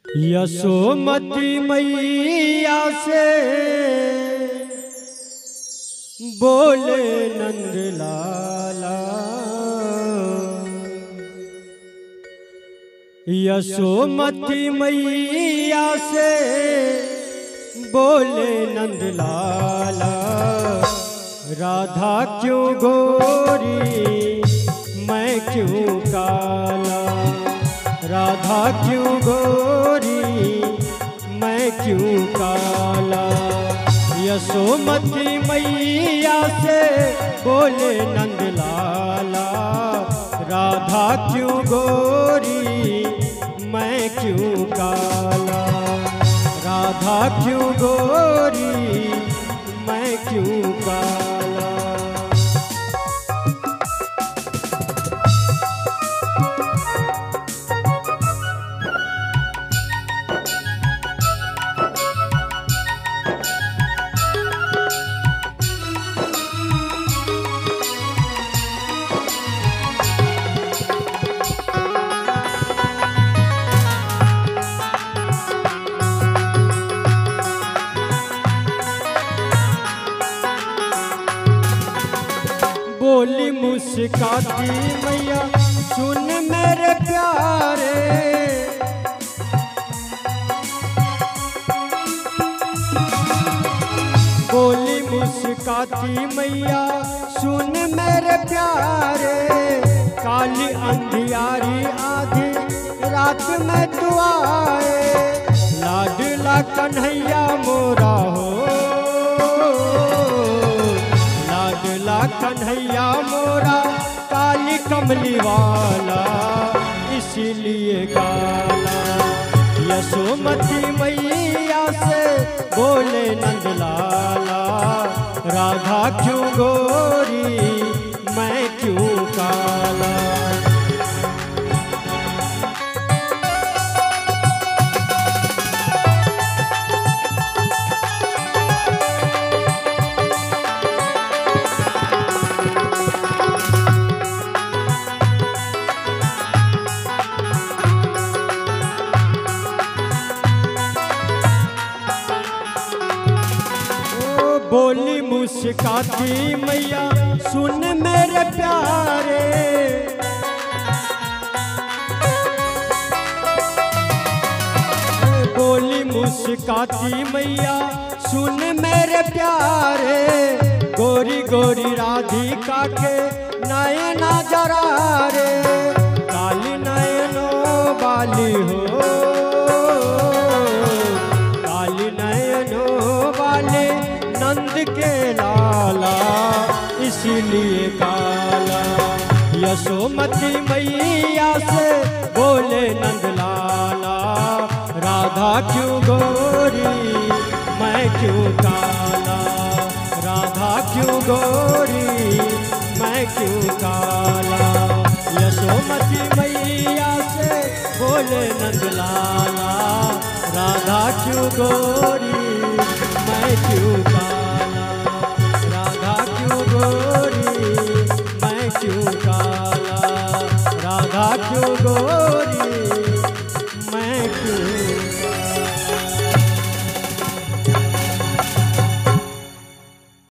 यशोमती मैया से बोले नंद लाला, यशोमती मैया से बोले नंद लाला, राधा क्यों गोरी मैं क्यों काला, राधा क्यों गोरी मैं क्यों काला। यशोमती मैया से बोले नंद लाला, राधा क्यों गोरी मैं क्यों काला, राधा क्यों गोरी मैं क्यों काला। बोली मुस्काती मैया सुन मेरे प्यारे, बोली मुस्काती मैया सुन मेरे प्यारे, काली अंधियारी आधी रात में तू आए, लाडला कन्हैया मोरा हो, लाडला कन्हैया मोरा काली कमली वाला इसीलिए काला। यशोमती मैया से बोले नंद लाला, राधा क्यों गोरी मैं क्यों काला। बोली मुस्काती मैया सुन मेरे प्यारे, बोली मुस्काती मैया सुन मेरे प्यारे, गोरी गोरी राधिका के नयना जरा रे, काली नयनों वाली हो, काली नयनों वाले नंद के लाला इसीलिए काला। यशोमती मैया से बोले नंद लाला, राधा क्यों गोरी मैं क्यों काला, राधा क्यों गोरी मैं क्यों काला। यशोमती मैया से बोले नंद लाला, राधा क्यों गोरी मैं क्यों काला, राधा क्यों गोरी मैं क्यों काला, राधा क्यों गोरी।